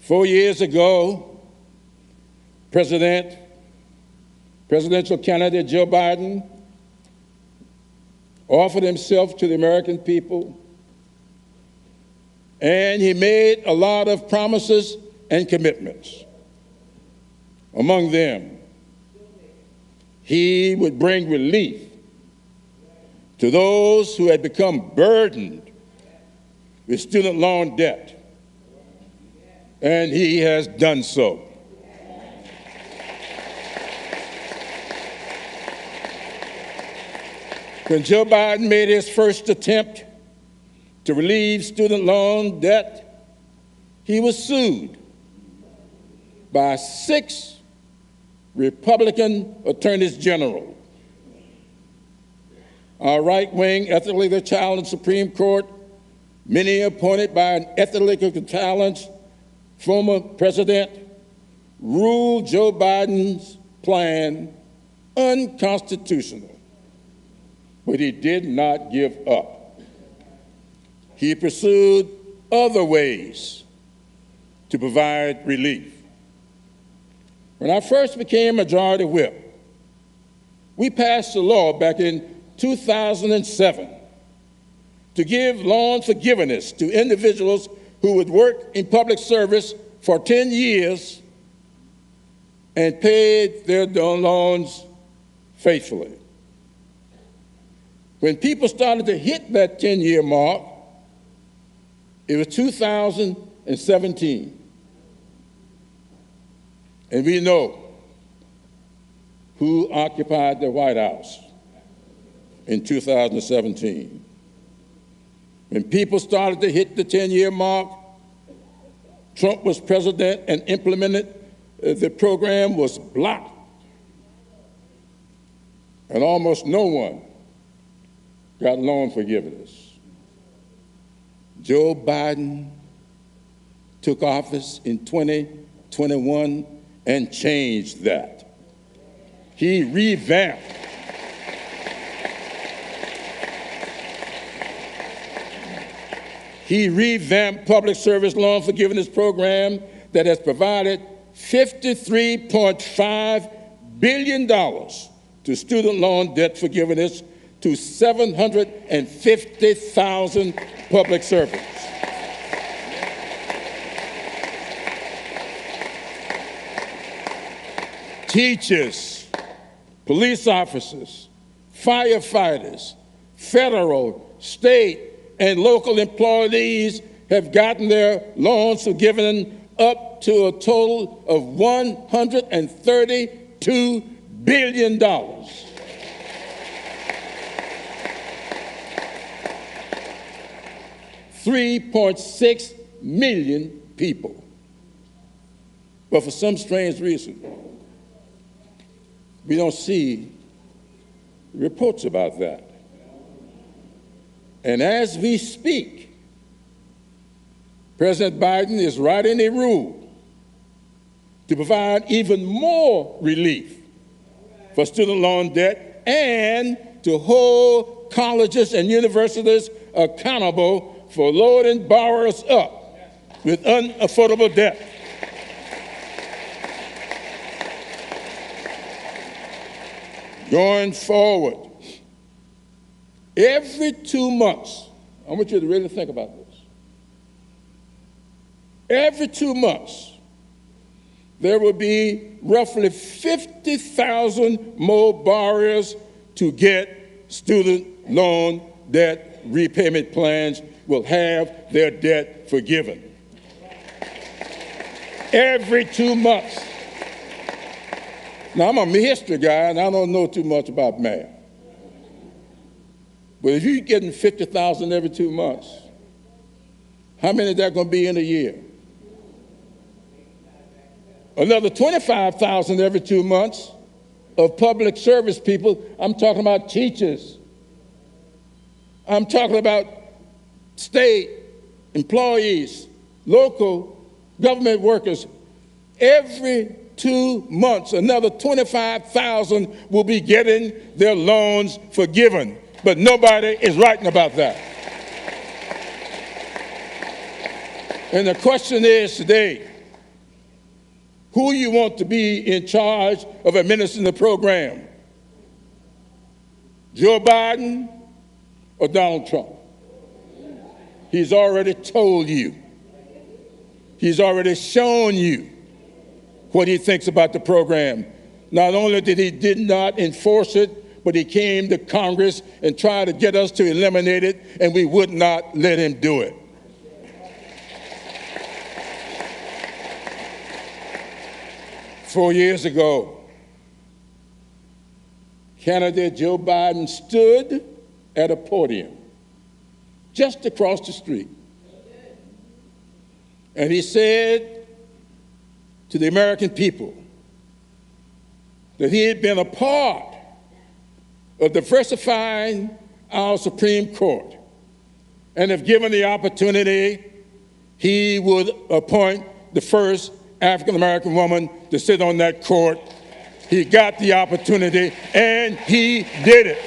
4 years ago, presidential candidate Joe Biden offered himself to the American people, and he made a lot of promises and commitments. Among them, he would bring relief to those who had become burdened with student loan debt, and he has done so. When Joe Biden made his first attempt to relieve student loan debt, he was sued by 6 Republican attorneys general. Our right-wing ethically challenged Supreme Court, many appointed by an ethically challenged former president, ruled Joe Biden's plan unconstitutional. But he did not give up. He pursued other ways to provide relief. When I first became Majority Whip, we passed a law back in 2007 to give loan forgiveness to individuals who would work in public service for 10 years and paid their loans faithfully. When people started to hit that 10-year mark, it was 2017. And we know who occupied the White House in 2017. When people started to hit the 10-year mark, Trump was president and implemented the program was blocked. And almost no one got loan forgiveness. Joe Biden took office in 2021 and changed that. He revamped public service loan forgiveness program that has provided $53.5 billion to student loan debt forgiveness to 750,000 public servants. Teachers, police officers, firefighters, federal, state, and local employees have gotten their loans forgiven up to a total of $132 billion. 3.6 million people. But for some strange reason, we don't see reports about that. And as we speak, President Biden is writing a rule to provide even more relief for student loan debt and to hold colleges and universities accountable for loading borrowers up with unaffordable debt. Going forward, every 2 months, I want you to really think about this. Every 2 months, there will be roughly 50,000 more borrowers to get student loan debt repayment plans will have their debt forgiven. Every 2 months. Now, I'm a history guy, and I don't know too much about math. But if you're getting 50,000 every 2 months, how many is that going to be in a year? Another 25,000 every 2 months of public service people. I'm talking about teachers. I'm talking about state employees, local government workers. Every 2 months, another 25,000 will be getting their loans forgiven. But nobody is writing about that. And the question is today, who you want to be in charge of administering the program, Joe Biden or Donald Trump. He's already told you. He's already shown you what he thinks about the program. Not only did not enforce it, but he came to Congress and tried to get us to eliminate it, and we would not let him do it. Four years ago, candidate Joe Biden stood at a podium just across the street, and he said to the American people that he had been a part of diversifying our Supreme Court, and if given the opportunity, he would appoint the first African-American woman to sit on that court. He got the opportunity, and he did it.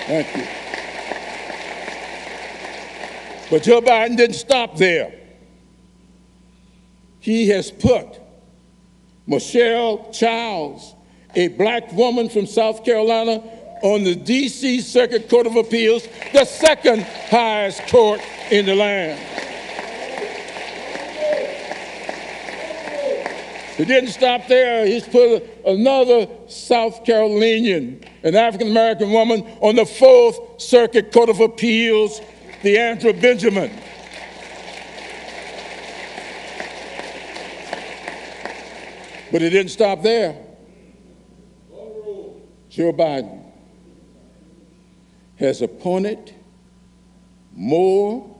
Thank you. But Joe Biden didn't stop there. He has put Michelle Childs, a black woman from South Carolina, on the D.C. Circuit Court of Appeals, the second highest court in the land. He didn't stop there. He's put another South Carolinian, an African-American woman, on the Fourth Circuit Court of Appeals, the Andrew Benjamin. But he didn't stop there. Joe Biden has appointed more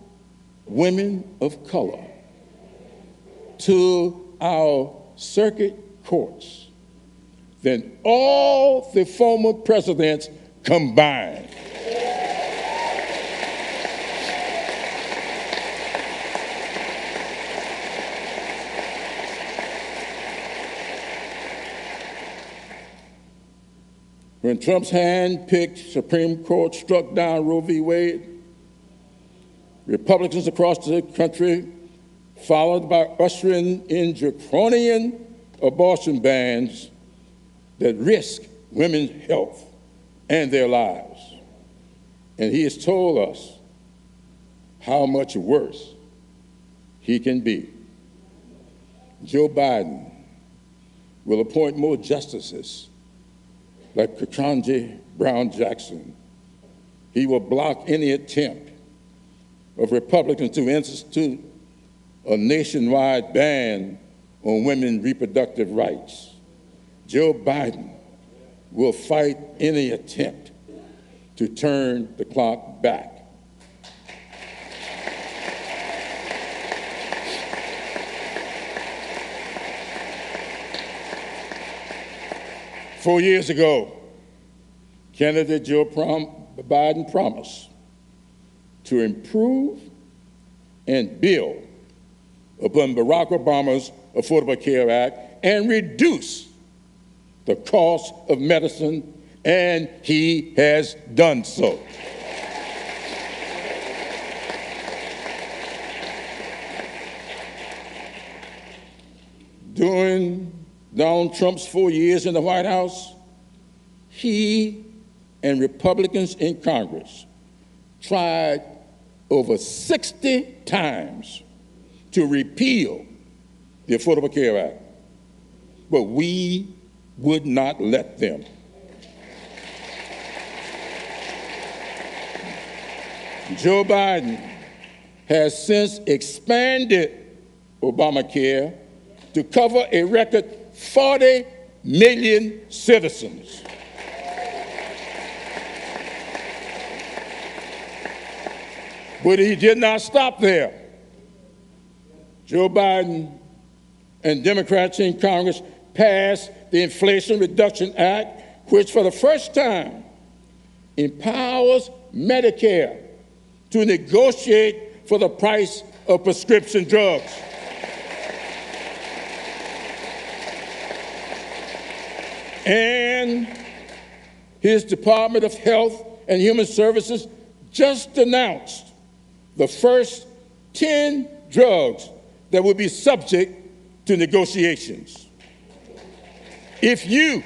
women of color to our circuit courts than all the former presidents combined. When Trump's hand-picked Supreme Court struck down Roe v. Wade, Republicans across the country followed by ushering in draconian abortion bans that risk women's health and their lives. And he has told us how much worse he can be. Joe Biden will appoint more justices like Ketanji Brown Jackson. He will block any attempt of Republicans to institute a nationwide ban on women's reproductive rights. Joe Biden will fight any attempt to turn the clock back. Four years ago, candidate Joe Biden promised to improve and build upon Barack Obama's Affordable Care Act and reduce the cost of medicine, and he has done so. During Donald Trump's 4 years in the White House, he and Republicans in Congress tried over 60 times to repeal the Affordable Care Act, but we would not let them. Joe Biden has since expanded Obamacare to cover a record 40 million citizens. But he did not stop there. Joe Biden and Democrats in Congress passed the Inflation Reduction Act, which for the first time empowers Medicare to negotiate for the price of prescription drugs. And his Department of Health and Human Services just announced the first 10 drugs that will be subject to negotiations. If you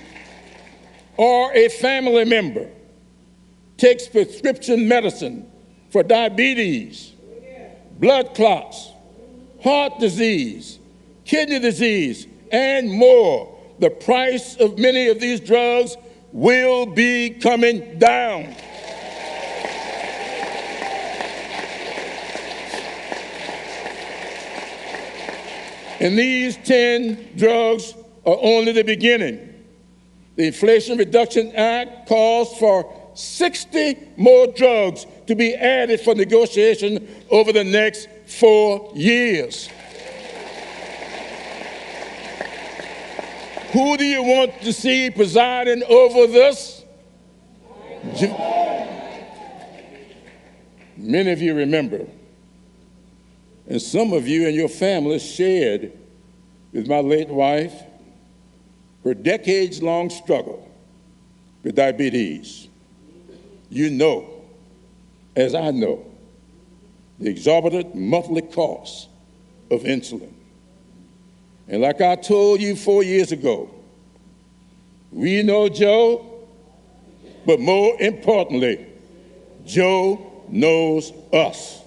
or a family member takes prescription medicine for diabetes, blood clots, heart disease, kidney disease, and more, the price of many of these drugs will be coming down. And these 10 drugs are only the beginning. The Inflation Reduction Act calls for 60 more drugs to be added for negotiation over the next 4 years. Who do you want to see presiding over this? Many of you remember, and some of you and your family shared with my late wife her decades-long struggle with diabetes. You know, as I know, the exorbitant monthly cost of insulin. And like I told you 4 years ago, we know Joe, but more importantly, Joe knows us.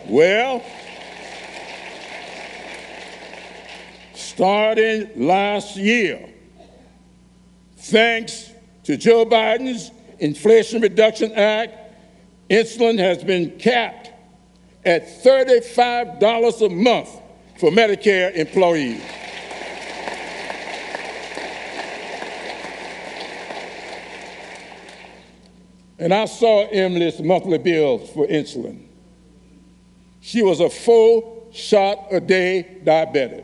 Well, starting last year, thanks to Joe Biden's Inflation Reduction Act, insulin has been capped at $35 a month for Medicare employees. And I saw Emily's monthly bills for insulin. She was a 4-shot-a-day diabetic.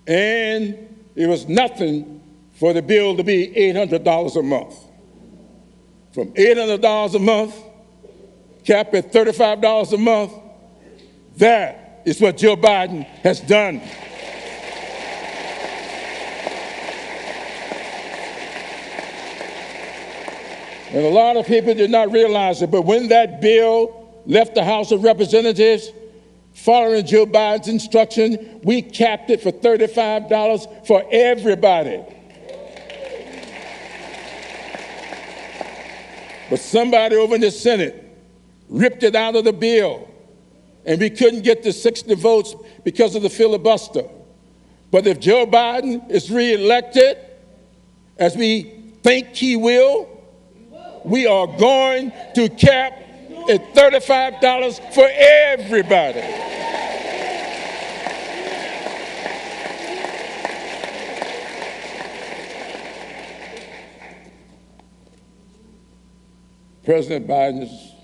And it was nothing for the bill to be $800 a month. From $800 a month, capped at $35 a month, that is what Joe Biden has done. And a lot of people did not realize it, but when that bill left the House of Representatives, following Joe Biden's instruction, we capped it for $35 for everybody. But somebody over in the Senate ripped it out of the bill, and we couldn't get the 60 votes because of the filibuster. But if Joe Biden is reelected, as we think he will, we are going to cap at $35 for everybody. President Biden's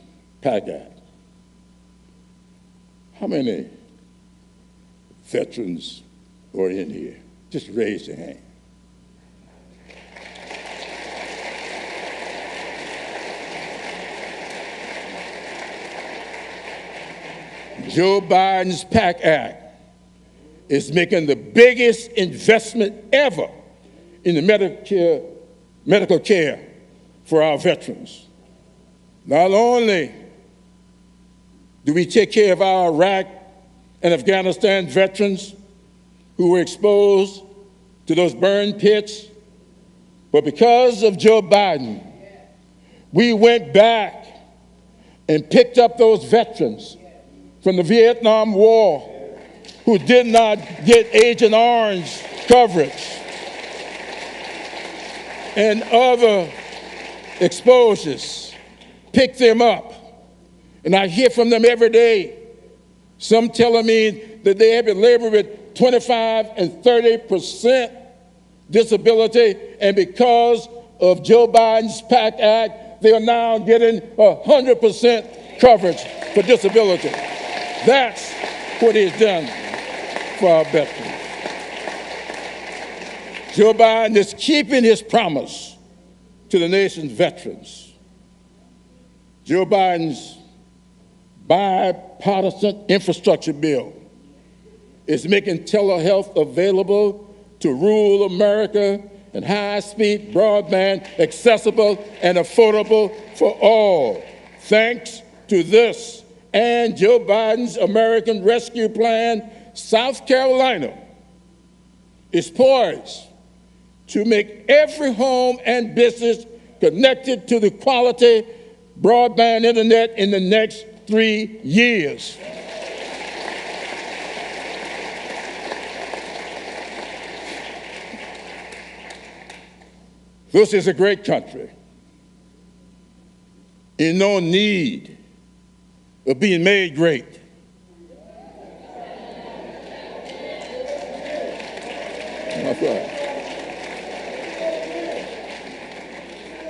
PAC Act. How many veterans are in here? Just raise your hand. Joe Biden's PAC Act is making the biggest investment ever in the medical care for our veterans. Not only do we take care of our Iraq and Afghanistan veterans who were exposed to those burn pits, but because of Joe Biden, we went back and picked up those veterans from the Vietnam War who did not get Agent Orange coverage and other exposures, pick them up. And I hear from them every day, some telling me that they have been laboring with 25 and 30% disability, and because of Joe Biden's PAC Act, they are now getting 100% coverage for disability. That's what he's done for our veterans. Joe Biden is keeping his promise to the nation's veterans. Joe Biden's bipartisan infrastructure bill is making telehealth available to rural America and high-speed broadband accessible and affordable for all, thanks to this and Joe Biden's American Rescue Plan, South Carolina is poised to make every home and business connected to the quality broadband internet in the next 3 years. This is a great country in no need of being made great. That's right.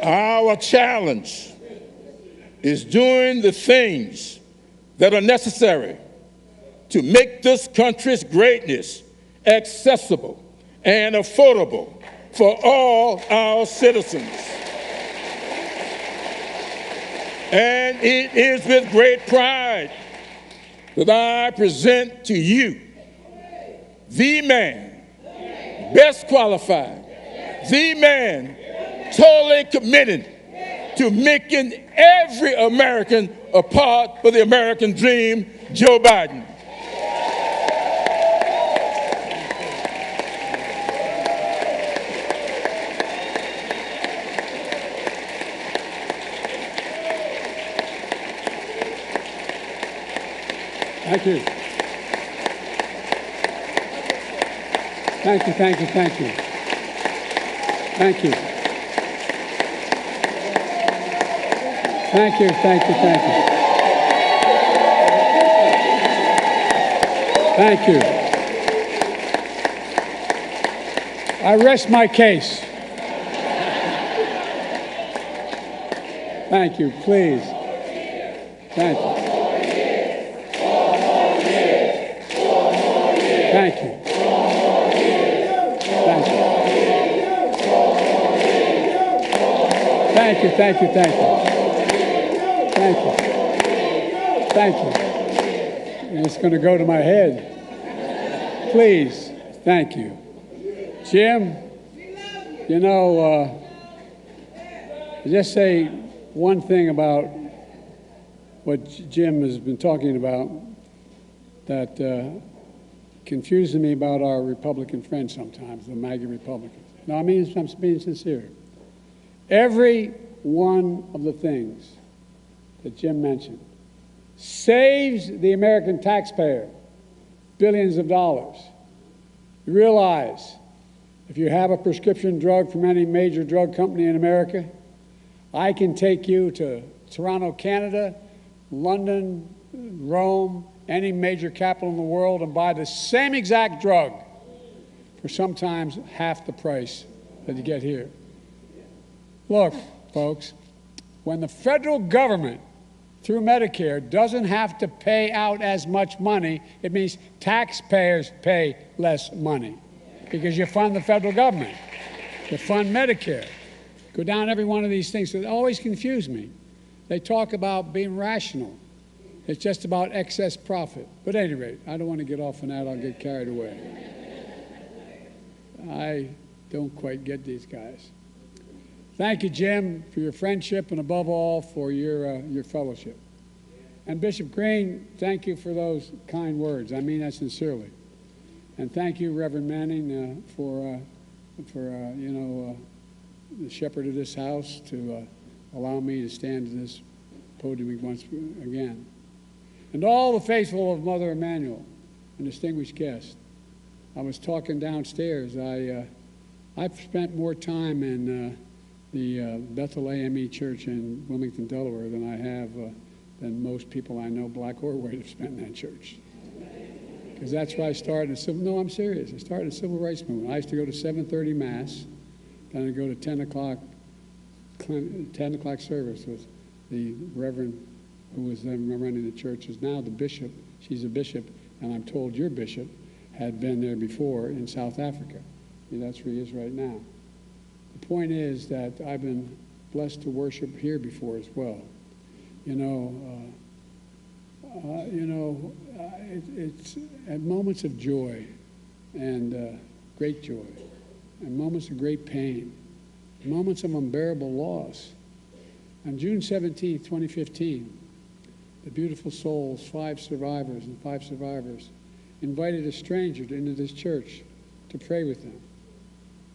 Our challenge is doing the things that are necessary to make this country's greatness accessible and affordable for all our citizens. And it is with great pride that I present to you the man best qualified, the man totally committed to making every American a part of the American dream, Joe Biden. Thank you. Thank you, thank you, thank you. Thank you. Thank you, thank you, thank you. Thank you. I rest my case. Thank you, please. Thank you. Thank you. Thank you. Thank you, thank you, thank you. Thank you. Thank you. And it's going to go to my head. Please, thank you. Jim, you know, just say one thing about what Jim has been talking about that confuses me about our Republican friends sometimes, the MAGA Republicans. No, I mean, I'm being sincere. Every one of the things that Jim mentioned saves the American taxpayer billions of dollars. You realize if you have a prescription drug from any major drug company in America, I can take you to Toronto, Canada, London, Rome, any major capital in the world and buy the same exact drug for sometimes half the price that you get here. Look, folks, when the federal government, through Medicare, doesn't have to pay out as much money, it means taxpayers pay less money because you fund the federal government. You fund Medicare. Go down every one of these things. So they always confuse me. They talk about being rational. It's just about excess profit. But at any rate, I don't want to get off on that. I'll get carried away. I don't quite get these guys. Thank you, Jim, for your friendship and above all for your fellowship. And Bishop Green, thank you for those kind words. I mean that sincerely. And thank you, Reverend Manning, for the shepherd of this house to allow me to stand at this podium once again. And all the faithful of Mother Emanuel and distinguished guests. I was talking downstairs. I've spent more time in the Bethel AME Church in Wilmington, Delaware than I have than most people I know, black or white, have spent in that church. Because that's where I started. No, I'm serious. I started a civil rights movement. I used to go to 7:30 Mass, then I'd go to 10 o'clock service with the Reverend who was then running the church, is now the bishop. She's a bishop, and I'm told your bishop had been there before in South Africa. That's where he is right now. The point is that I've been blessed to worship here before as well. It's at moments of joy and great joy, and moments of great pain, moments of unbearable loss. On June 17, 2015, the beautiful souls, 5 survivors, invited a stranger into this church to pray with them.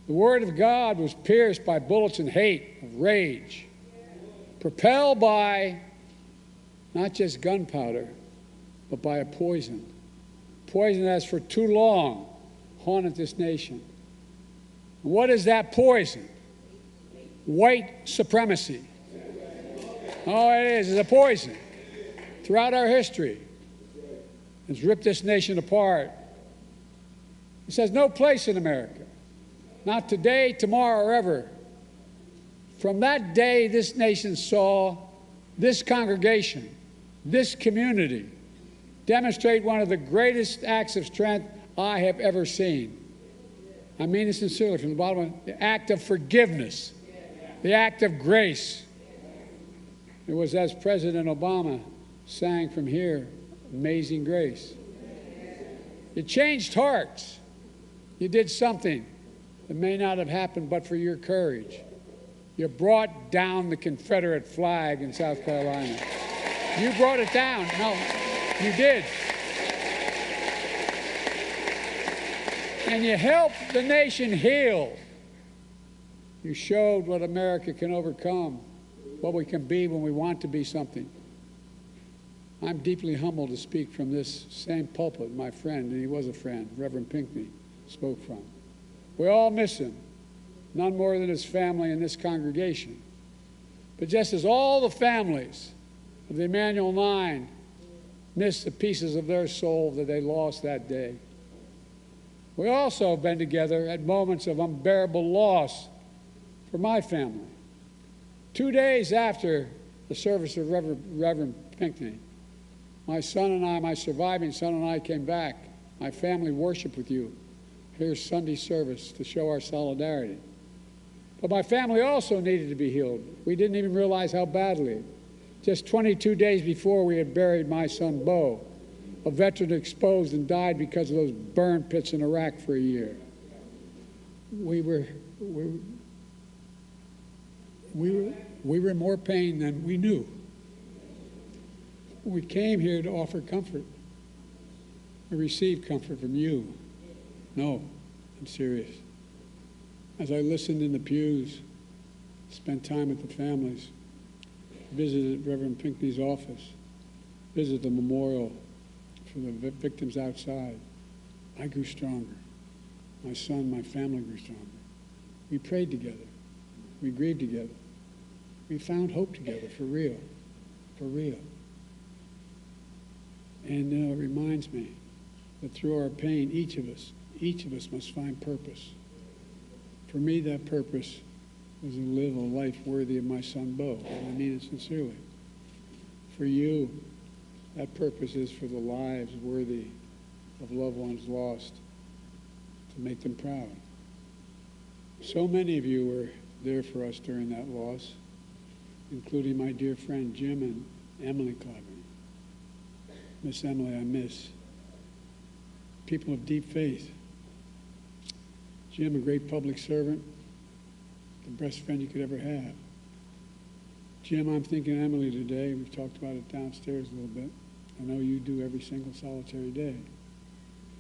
The word of God was pierced by bullets and hate, of rage, propelled by not just gunpowder, but by a poison that has for too long haunted this nation. And what is that poison? White supremacy. Oh, it is. It's a poison. Throughout our history, it's ripped this nation apart. It says no place in America. Not today, tomorrow, or ever. From that day, this nation saw this congregation, this community, demonstrate one of the greatest acts of strength I have ever seen. I mean it sincerely from the bottom of the act of forgiveness, the act of grace. It was as President Obama sang from here, Amazing Grace. You changed hearts. You did something that may not have happened but for your courage. You brought down the Confederate flag in South Carolina. You brought it down. No, you did. And you helped the nation heal. You showed what America can overcome, what we can be when we want to be something. I'm deeply humbled to speak from this same pulpit my friend, and he was a friend, Reverend Pinckney, spoke from. We all miss him, none more than his family and this congregation. But just as all the families of the Emanuel 9 miss the pieces of their soul that they lost that day, we also have been together at moments of unbearable loss for my family. 2 days after the service of Reverend Pinckney, my son and I, my surviving son and I came back. My family worshiped with you. Here's Sunday service to show our solidarity. But my family also needed to be healed. We didn't even realize how badly. Just 22 days before, we had buried my son, Bo, a veteran exposed and died because of those burn pits in Iraq for a year. We were in more pain than we knew. We came here to offer comfort. We received comfort from you. No, I'm serious. As I listened in the pews, spent time with the families, visited Reverend Pinckney's office, visited the memorial for the victims outside, I grew stronger. My son, my family grew stronger. We prayed together. We grieved together. We found hope together, for real, for real. And it reminds me that through our pain, each of us must find purpose. For me, that purpose was to live a life worthy of my son, Bo, and I mean it sincerely. For you, that purpose is for the lives worthy of loved ones lost, to make them proud. So many of you were there for us during that loss, including my dear friend Jim and Emily Clever. Miss Emily, I miss. People of deep faith. Jim, a great public servant, the best friend you could ever have. Jim, I'm thinking of Emily today. We've talked about it downstairs a little bit. I know you do every single solitary day.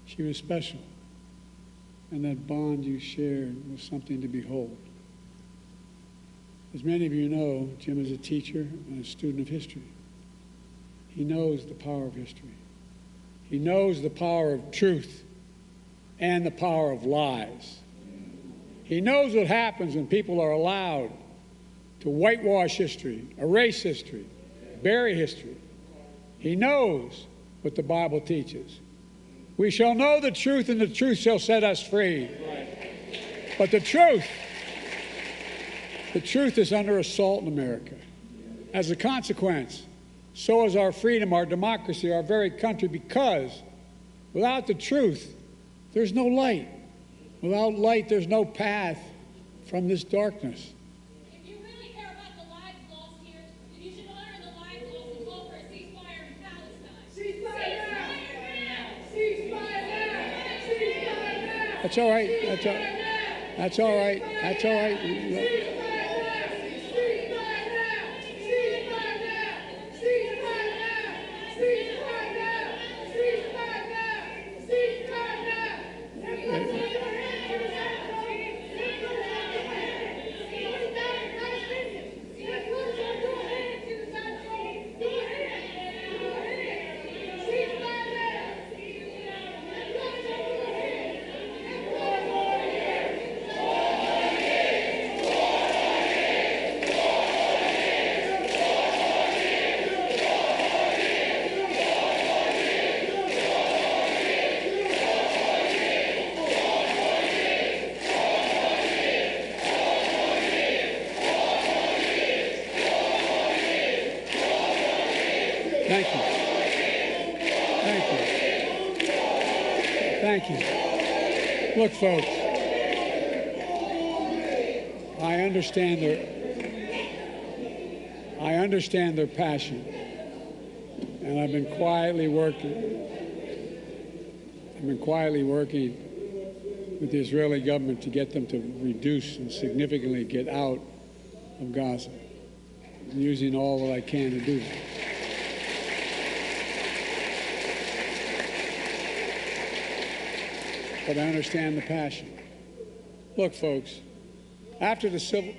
She was special. And that bond you shared was something to behold. As many of you know, Jim is a teacher and a student of history. He knows the power of history. He knows the power of truth and the power of lies. He knows what happens when people are allowed to whitewash history, erase history, bury history. He knows what the Bible teaches. We shall know the truth, and the truth shall set us free. But the truth is under assault in America. As a consequence, so is our freedom, our democracy, our very country, because without the truth, there's no light. Without light, there's no path from this darkness. If you really care about the lives lost here, then you should honor the lives lost and call for a ceasefire in Palestine. Ceasefire now! Ceasefire now! Ceasefire now! That's all right. That's all right. That's all right. That's all right. Thank you. Thank you. Thank you. Look, folks, I understand their passion, and I've been quietly working with the Israeli government to get them to reduce and significantly get out of Gaza. I'm using all that I can to do that. But I understand the passion. Look, folks, after the civil...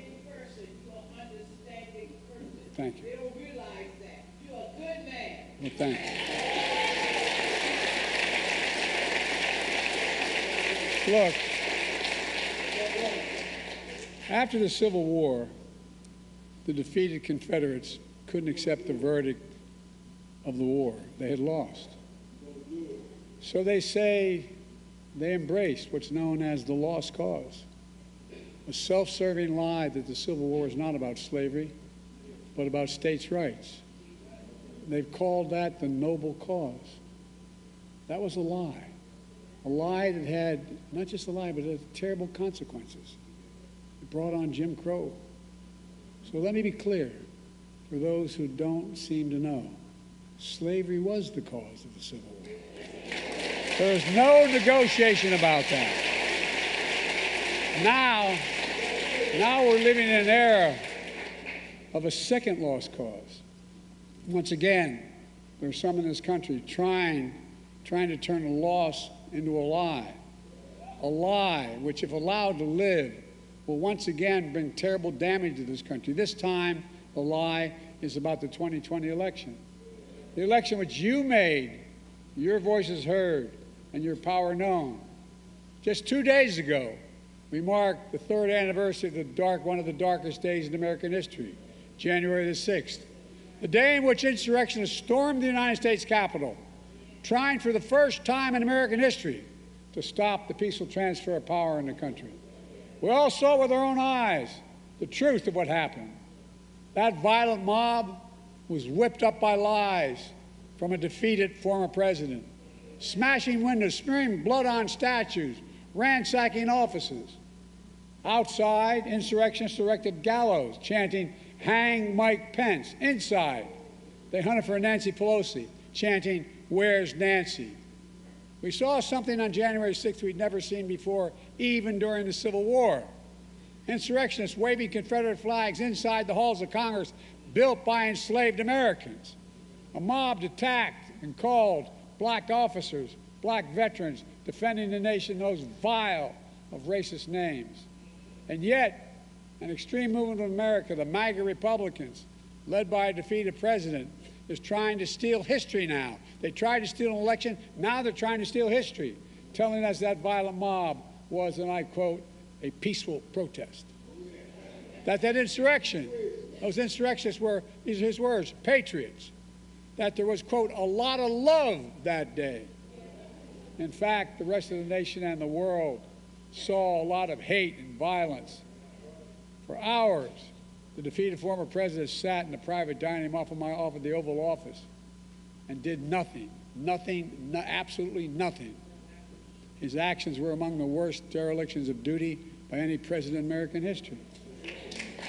Thank you. They don't realize that. You're a good man. Well, thank you. Look, after the Civil War, the defeated Confederates couldn't accept the verdict of the war. They had lost. So they say they embraced what's known as the lost cause, a self-serving lie that the Civil War is not about slavery, but about states' rights. They've called that the noble cause. That was a lie that had, not just a lie, but it had terrible consequences. It brought on Jim Crow. So let me be clear, for those who don't seem to know, slavery was the cause of the Civil War. There's no negotiation about that. Now we're living in an era of a second lost cause. Once again, there's some in this country trying to turn a loss into a lie which, if allowed to live, will once again bring terrible damage to this country. This time, the lie is about the 2020 election. The election which you made, your voices heard, and your power known. Just 2 days ago, we marked the 3rd anniversary of one of the darkest days in American history, January the 6th, the day in which insurrectionists stormed the United States Capitol, trying for the first time in American history to stop the peaceful transfer of power in the country. We all saw with our own eyes the truth of what happened. That violent mob was whipped up by lies from a defeated former president, smashing windows, smearing blood on statues, ransacking offices. Outside, insurrectionists erected gallows, chanting, "Hang Mike Pence." Inside, they hunted for Nancy Pelosi, chanting, "Where's Nancy?" We saw something on January 6th we'd never seen before, even during the Civil War. Insurrectionists waving Confederate flags inside the halls of Congress built by enslaved Americans. A mob attacked and called black officers, black veterans, defending the nation, those vile of racist names. And yet, an extreme movement of America, the MAGA Republicans, led by a defeated president, is trying to steal history now. They tried to steal an election, now they're trying to steal history, telling us that violent mob was, and I quote, a peaceful protest. That insurrection, those insurrectionists were, these are his words, patriots. That there was, quote, a lot of love that day. In fact, the rest of the nation and the world saw a lot of hate and violence. For hours, the defeated former president sat in the private dining room off of the Oval Office and did nothing, absolutely nothing. His actions were among the worst derelictions of duty by any president in American history.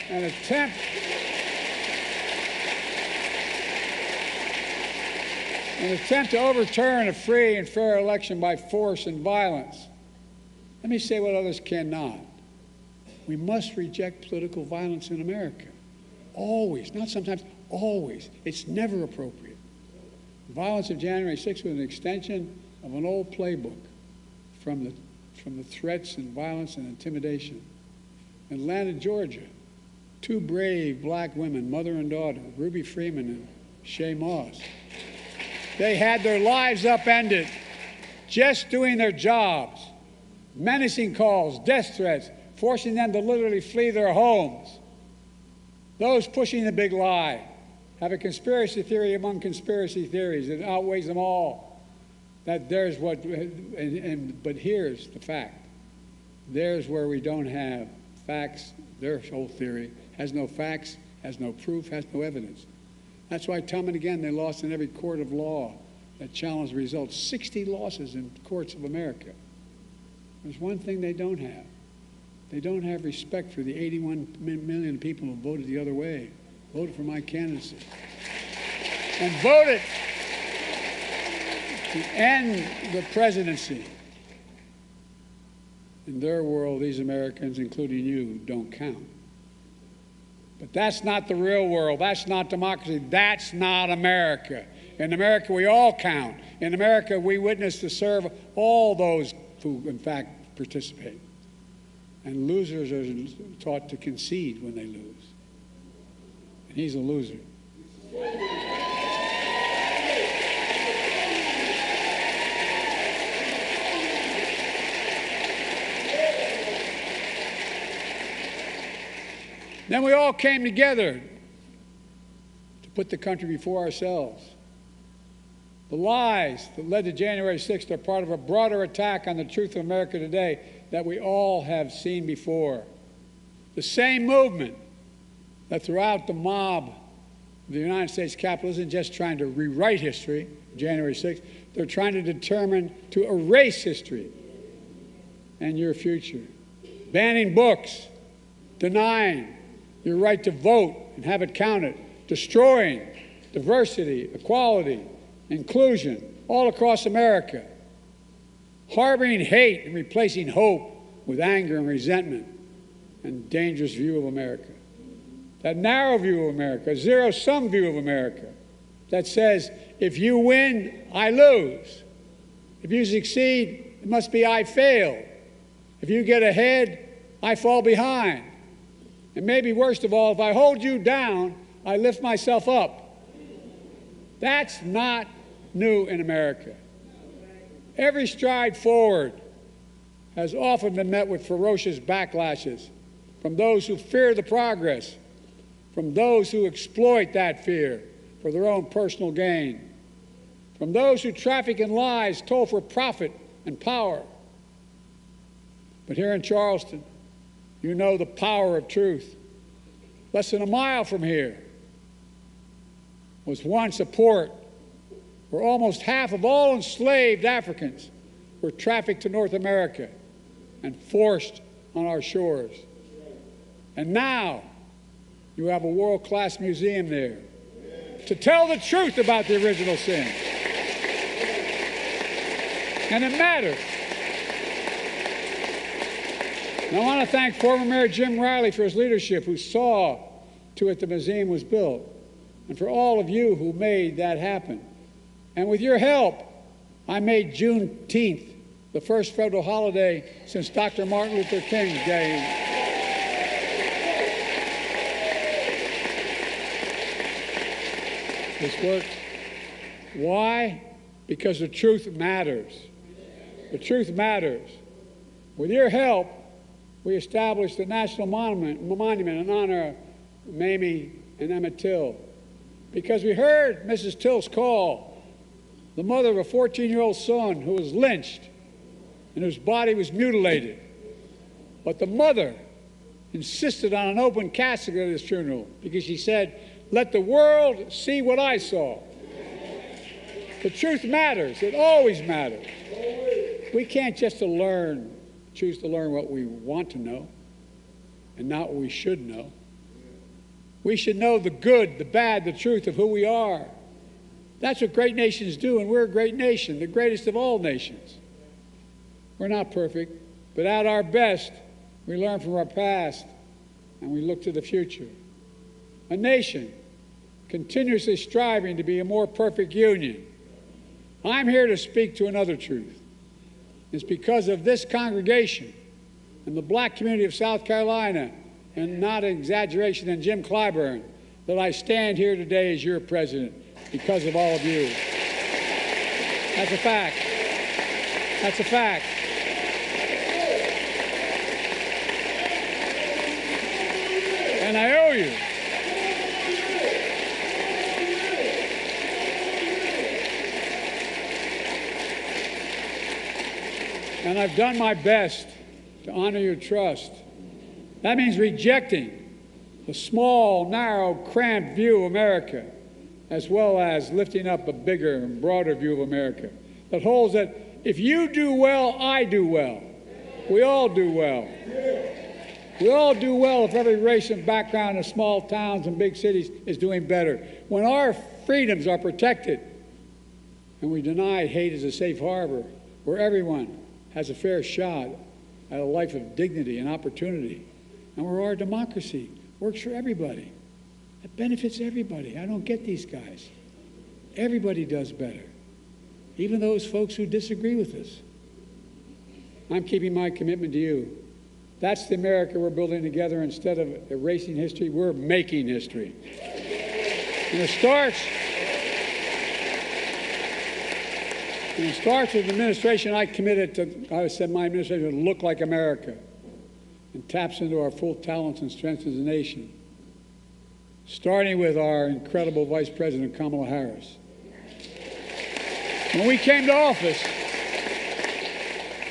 An attempt to overturn a free and fair election by force and violence. Let me say what others cannot. We must reject political violence in America. Always, not sometimes, always. It's never appropriate. The violence of January 6th was an extension of an old playbook from the threats and violence and intimidation. In Atlanta, Georgia, 2 brave black women, mother and daughter, Ruby Freeman and Shay Moss, they had their lives upended just doing their jobs. Menacing calls, death threats, forcing them to literally flee their homes. Those pushing the big lie have a conspiracy theory among conspiracy theories that outweighs them all. That there's what, but here's the fact. There's where we don't have facts. Their whole theory has no facts, has no proof, has no evidence. That's why time and again they lost in every court of law that challenged the results. 60 losses in courts of America. There's one thing they don't have. They don't have respect for the 81 million people who voted the other way, voted for my candidacy, and voted to end the presidency. In their world, these Americans, including you, don't count. But that's not the real world. That's not democracy. That's not America. In America, we all count. In America, we witness to serve all those who, in fact, participate. And losers are taught to concede when they lose. And he's a loser. Then we all came together to put the country before ourselves. The lies that led to January 6th are part of a broader attack on the truth of America today that we all have seen before. The same movement that throughout the mob of the United States Capitol isn't just trying to rewrite history, January 6th, they're trying to determine to erase history and your future. Banning books, denying your right to vote and have it counted, destroying diversity, equality, inclusion all across America, harboring hate and replacing hope with anger and resentment and dangerous view of America. That narrow view of America, a zero-sum view of America that says, if you win, I lose. If you succeed, it must be I fail. If you get ahead, I fall behind. And maybe worst of all, if I hold you down, I lift myself up. That's not new in America. Every stride forward has often been met with ferocious backlashes from those who fear the progress, from those who exploit that fear for their own personal gain, from those who traffic in lies told for profit and power. But here in Charleston, you know the power of truth. Less than a mile from here was once a port where almost half of all enslaved Africans were trafficked to North America and forced on our shores. And now you have a world-class museum there to tell the truth about the original sin. And it matters. And I want to thank former Mayor Jim Riley for his leadership, who saw to it the museum was built, and for all of you who made that happen. And with your help, I made Juneteenth the first federal holiday since Dr. Martin Luther King's day. This works. Why? Because the truth matters. The truth matters. With your help, we established a national monument in honor of Mamie and Emmett Till. Because we heard Mrs. Till's call, the mother of a 14-year-old son who was lynched and whose body was mutilated. But the mother insisted on an open casket at his funeral because she said, "Let the world see what I saw." The truth matters. It always matters. We can't just choose to learn what we want to know and not what we should know. We should know the good, the bad, the truth of who we are. That's what great nations do, and we're a great nation, the greatest of all nations. We're not perfect, but at our best, we learn from our past and we look to the future. A nation continuously striving to be a more perfect union. I'm here to speak to another truth. It's because of this congregation and the black community of South Carolina, and not an exaggeration, than Jim Clyburn, that I stand here today as your president, because of all of you. That's a fact. That's a fact. And I owe you. And I've done my best to honor your trust. That means rejecting the small, narrow, cramped view of America as well as lifting up a bigger and broader view of America that holds that if you do well, I do well. We all do well. We all do well if every race and background in small towns and big cities is doing better. When our freedoms are protected and we deny hate as a safe harbor where everyone has a fair shot at a life of dignity and opportunity, and where our democracy works for everybody. It benefits everybody. I don't get these guys. Everybody does better, even those folks who disagree with us. I'm keeping my commitment to you. That's the America we're building together. Instead of erasing history, we're making history. And it starts with the administration I said my administration would look like America and taps into our full talents and strengths as a nation, starting with our incredible Vice President, Kamala Harris. When we came to office,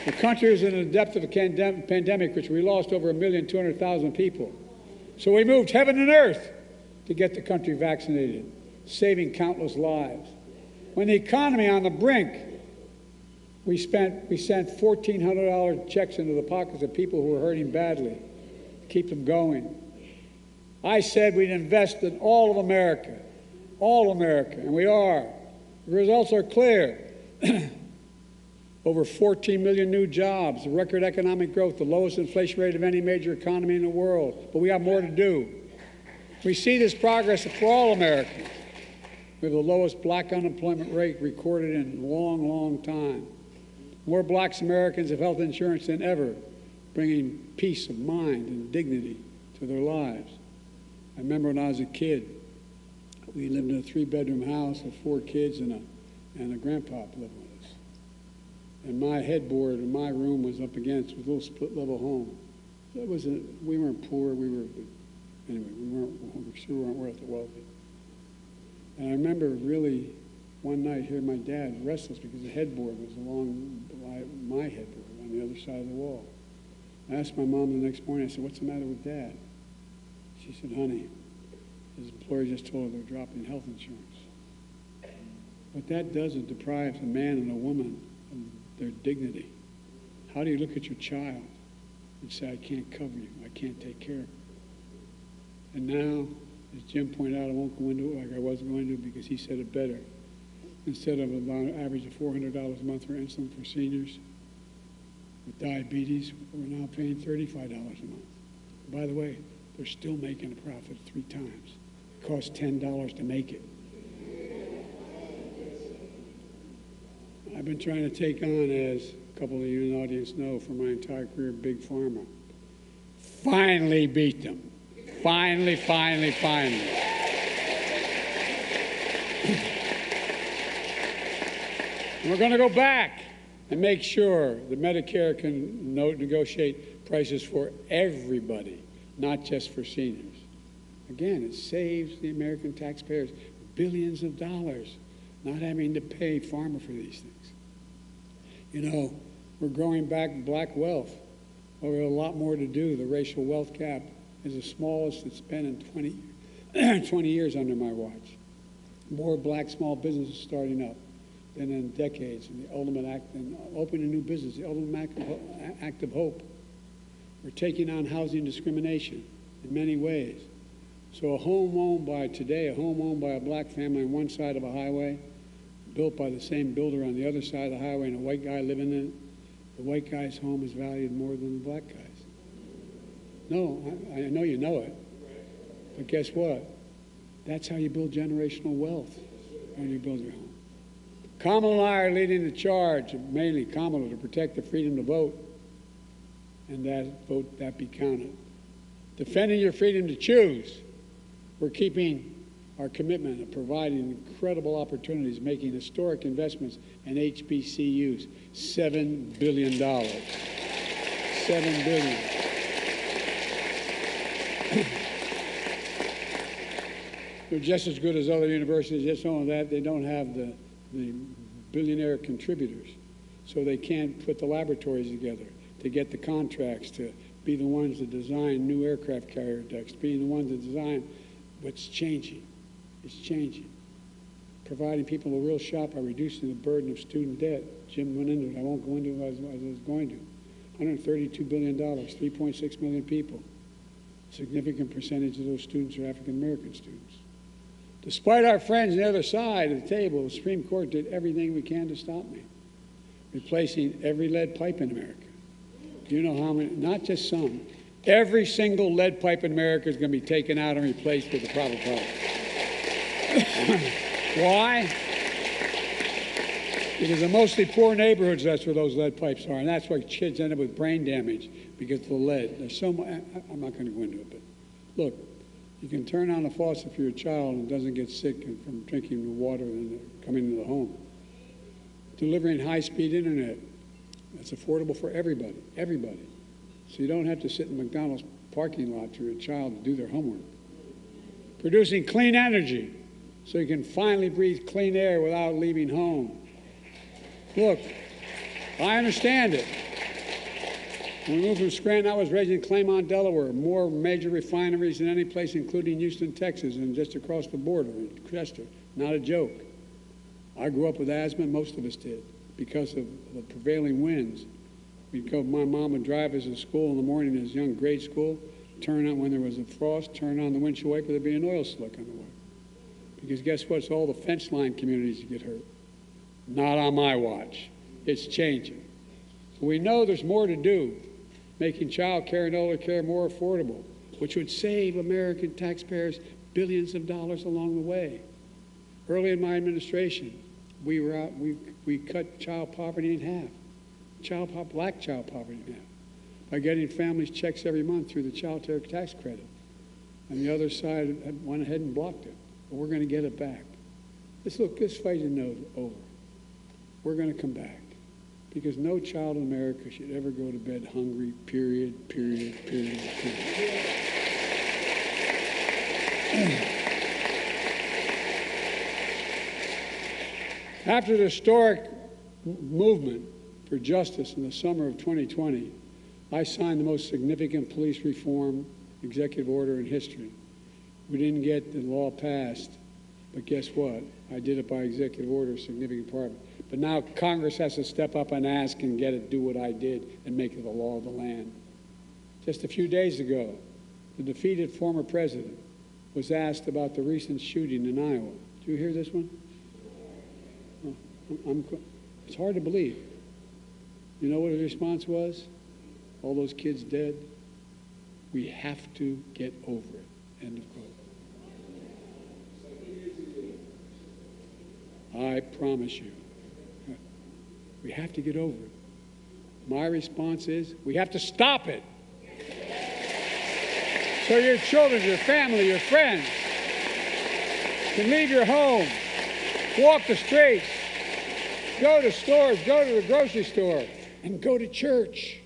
the country was in the depth of a pandemic, which we lost over 1,200,000 people. So we moved heaven and earth to get the country vaccinated, saving countless lives. When the economy on the brink, we sent $1,400 checks into the pockets of people who were hurting badly to keep them going. I said we'd invest in all of America, and we are. The results are clear. Over 14 million new jobs, record economic growth, the lowest inflation rate of any major economy in the world. But we have more to do. We see this progress for all Americans. We have the lowest black unemployment rate recorded in a long, long time. More black Americans have health insurance than ever, bringing peace of mind and dignity to their lives. I remember when I was a kid, we lived in a 3-bedroom house with 4 kids and a grandpa living with us. And my headboard in my room was up against a little split-level home. So we weren't poor. We sure weren't worth the wealthy. And I remember really one night hearing my dad restless because the headboard was along my headboard on the other side of the wall. I asked my mom the next morning, I said, "What's the matter with Dad?" She said, "Honey, his employer just told her they're dropping health insurance." What that does is deprives a man and a woman of their dignity. How do you look at your child and say, "I can't cover you, I can't take care of you"? And now, as Jim pointed out, I won't go into it like I was going to because he said it better. Instead of about an average of $400 a month for insulin for seniors with diabetes, we're now paying $35 a month. By the way, they're still making a profit 3 times. It costs $10 to make it. I've been trying to take on, as a couple of you in the audience know, for my entire career, Big Pharma. Finally beat them. Finally. We're going to go back and make sure that Medicare can negotiate prices for everybody, not just for seniors. Again, it saves the American taxpayers billions of dollars, not having to pay pharma for these things. You know, we're growing back black wealth. Well, we have a lot more to do. The racial wealth gap is the smallest it's been in 20 years under my watch. More black small businesses starting up than in decades, and the ultimate act in opening a new business, the ultimate act of hope. We're taking on housing discrimination in many ways. So a home owned by a black family on one side of a highway, built by the same builder on the other side of the highway, and a white guy living in it, the white guy's home is valued more than the black guy's. No, I know you know it, but guess what? That's how you build generational wealth when you build your home. Kamala and I are leading the charge, mainly Kamala, to protect the freedom to vote, and that vote that be counted. Defending your freedom to choose, we're keeping our commitment of providing incredible opportunities, making historic investments in HBCUs, $7 billion. $7 billion. They're just as good as other universities. Just only that they don't have the billionaire contributors, so they can't put the laboratories together to get the contracts to be the ones that design new aircraft carrier decks, being the ones that design what's changing. It's changing. providing people a real shot by reducing the burden of student debt. Jim went into it. I won't go into it as I was going to. $132 billion, 3.6 million people. A significant percentage of those students are African American students. Despite our friends on the other side of the table, the Supreme Court did everything we can to stop me, replacing every lead pipe in America. Do you know how many? Not just some. Every single lead pipe in America is going to be taken out and replaced with the proper product. Why? Because in mostly poor neighborhoods, that's where those lead pipes are, and that's why kids end up with brain damage because of the lead. There's so much. I'm not going to go into it, but look, you can turn on the faucet for your child and doesn't get sick from drinking the water and coming into the home. Delivering high-speed internet that's affordable for everybody, everybody. So you don't have to sit in McDonald's parking lot for your child to do their homework. Producing clean energy so you can finally breathe clean air without leaving home. Look, I understand it. When we moved from Scranton, I was raised in Claymont, Delaware. More major refineries than any place, including Houston, Texas, and just across the border in Chester. Not a joke. I grew up with asthma, most of us did, because of the prevailing winds. We'd go, my mom would drive us to school in the morning as young grade school, turn on when there was a frost, turn on the windshield wiper, there'd be an oil slick on the way. Because guess what? It's all the fence line communities that get hurt. Not on my watch. It's changing. So we know there's more to do, making child care and elder care more affordable, which would save American taxpayers billions of dollars along the way. Early in my administration, we cut child poverty in half. Black child poverty in half by getting families checks every month through the child care tax credit. And the other side went ahead and blocked it. But we're going to get it back. This fight is over. We're going to come back. Because no child in America should ever go to bed hungry, period. After the historic movement for justice in the summer of 2020, I signed the most significant police reform executive order in history. We didn't get the law passed, but guess what? I did it by executive order, a significant part of it. But now Congress has to step up and ask and get it, do what I did, and make it the law of the land. Just a few days ago, the defeated former president was asked about the recent shooting in Iowa. Did you hear this one? It's hard to believe. You know what his response was? All those kids dead? We have to get over it. End of quote. I promise you, we have to get over it. My response is, we have to stop it. So your children, your family, your friends can leave your home, walk the streets, go to stores, go to the grocery store, and go to church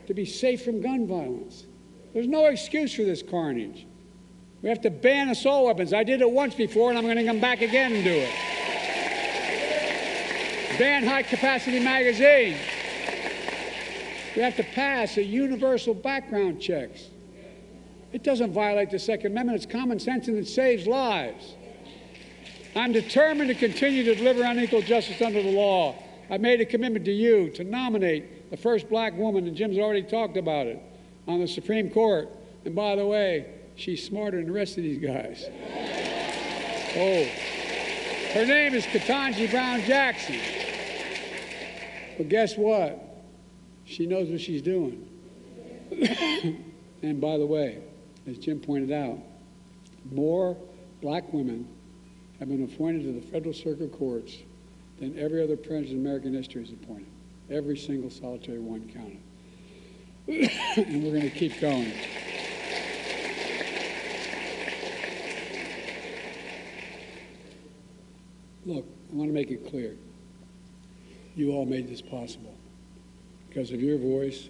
to be safe from gun violence. There's no excuse for this carnage. We have to ban assault weapons. I did it once before, and I'm going to come back again and do it. Ban high-capacity magazines. We have to pass a universal background checks. It doesn't violate the Second Amendment. It's common sense, and it saves lives. I'm determined to continue to deliver unequal justice under the law. I've made a commitment to you to nominate the first black woman, and Jim's already talked about it, on the Supreme Court. And by the way, she's smarter than the rest of these guys. Oh. Her name is Ketanji Brown Jackson. But guess what? She knows what she's doing. And by the way, as Jim pointed out, more black women have been appointed to the federal circuit courts than every other president in American history has appointed. Every single solitary one counted. And we're going to keep going. Look, I want to make it clear. You all made this possible. Because of your voice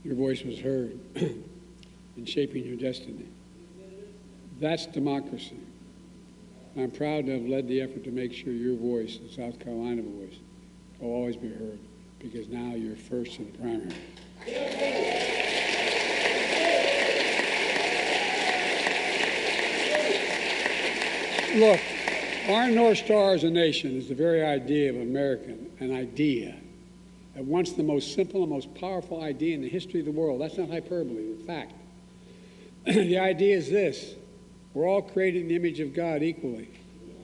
was heard in shaping your destiny. That's democracy. I'm proud to have led the effort to make sure your voice, the South Carolina voice, will always be heard, because now you're first in the primary. Look, Our North Star as a nation is the very idea of American, an idea. At once the most simple and most powerful idea in the history of the world. That's not hyperbole, it's fact. The idea is this: we're all created in the image of God equally.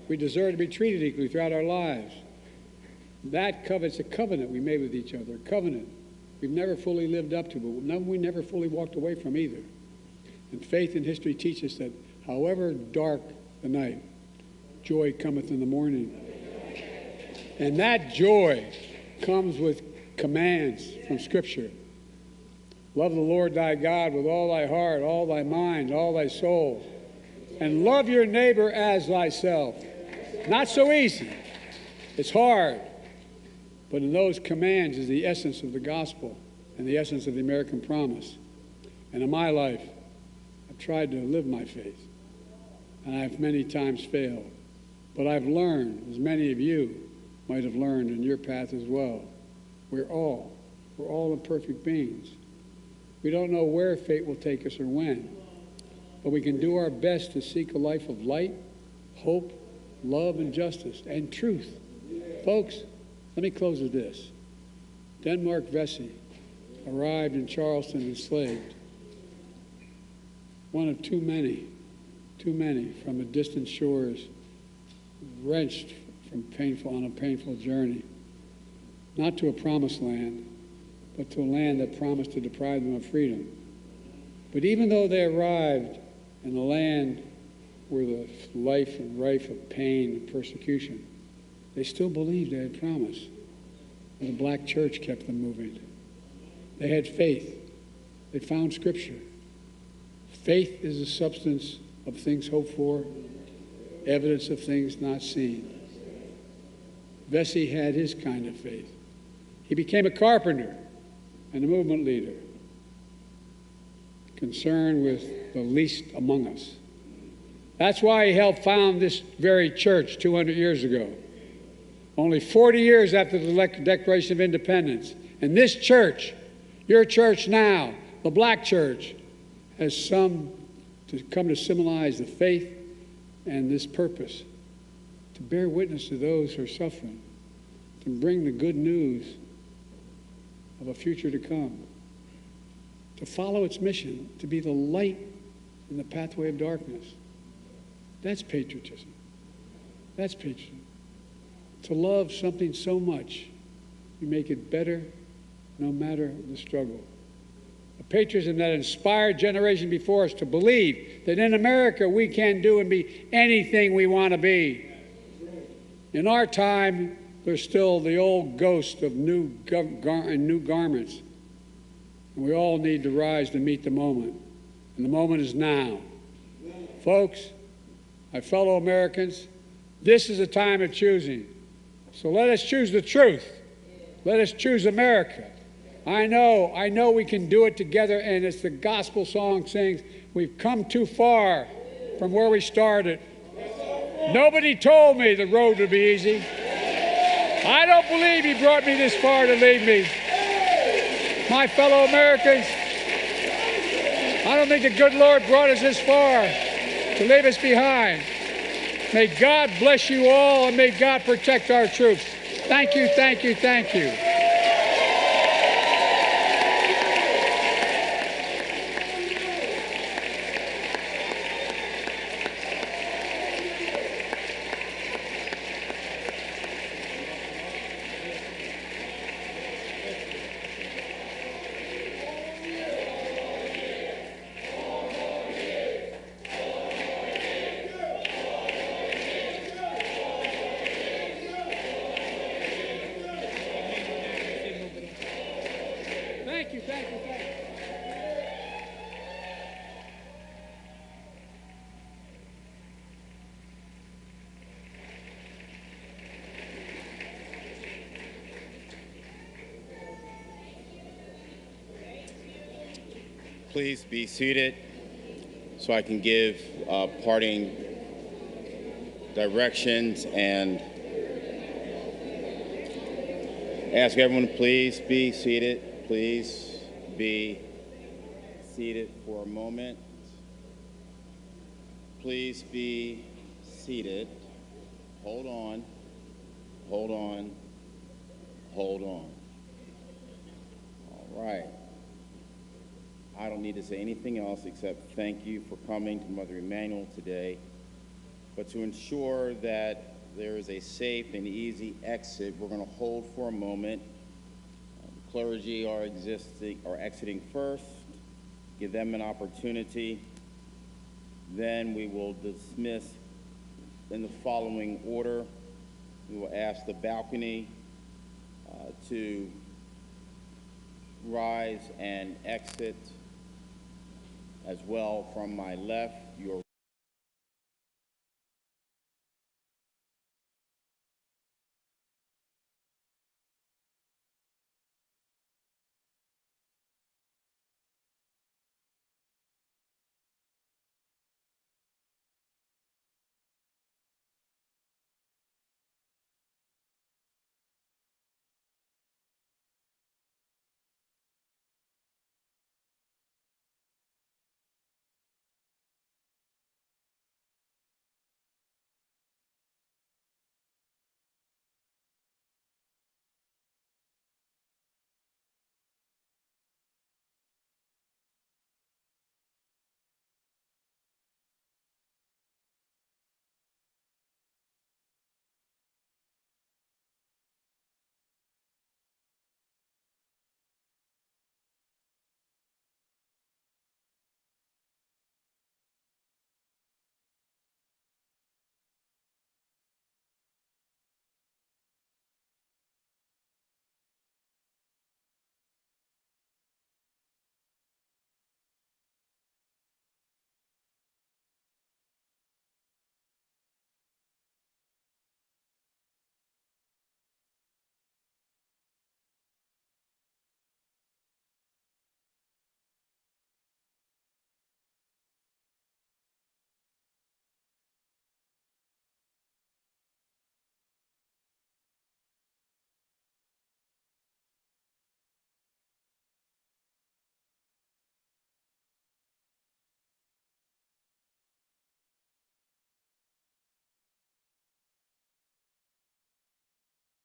We deserve to be treated equally throughout our lives. It's a covenant we made with each other, a covenant we've never fully lived up to, but we never fully walked away from either. And faith and history teach us that however dark the night, joy cometh in the morning. And that joy comes with commands from Scripture. Love the Lord thy God with all thy heart, all thy mind, all thy soul. And love your neighbor as thyself. Not so easy. It's hard. But in those commands is the essence of the gospel and the essence of the American promise. And in my life, I've tried to live my faith. And I've many times failed. But I've learned, as many of you might have learned in your path as well. We're all imperfect beings. We don't know where fate will take us or when. But we can do our best to seek a life of light, hope, love, and justice, and truth. Folks, let me close with this. Denmark Vesey arrived in Charleston enslaved. One of too many from the distant shores, wrenched on a painful journey, not to a promised land, but to a land that promised to deprive them of freedom. But even though they arrived in the land where the life and rife of pain and persecution, they still believed they had promise. And the black church kept them moving. They had faith. They found Scripture. Faith is the substance of things hoped for, evidence of things not seen. Vesey had his kind of faith. He became a carpenter and a movement leader, concerned with the least among us. That's why he helped found this very church 200 years ago, only 40 years after the Declaration of Independence. And this church, your church now, the black church, has come to symbolize the faith and this purpose, to bear witness to those who are suffering, to bring the good news of a future to come, to follow its mission, to be the light in the pathway of darkness. That's patriotism. That's patriotism. To love something so much, you make it better no matter the struggle. A patriotism that inspired generation before us to believe that in America we can do and be anything we want to be. In our time, there's still the old ghost of new garments. And we all need to rise to meet the moment. And the moment is now. Folks, my fellow Americans, this is a time of choosing. So let us choose the truth. Let us choose America. I know we can do it together, and as the gospel song sings, we've come too far from where we started. Nobody told me the road would be easy. I don't believe he brought me this far to leave me. My fellow Americans, I don't think the good Lord brought us this far to leave us behind. May God bless you all, and may God protect our troops. Thank you, thank you, thank you. Please be seated so I can give parting directions and ask everyone to please be seated. Please be seated for a moment. Please be seated. hold on, hold on, hold on. All right. I don't need to say anything else except thank you for coming to Mother Emanuel today. But to ensure that there is a safe and easy exit, we're going to hold for a moment. The clergy are exiting first. Give them an opportunity. Then we will dismiss in the following order. We will ask the balcony to rise and exit as well from my left.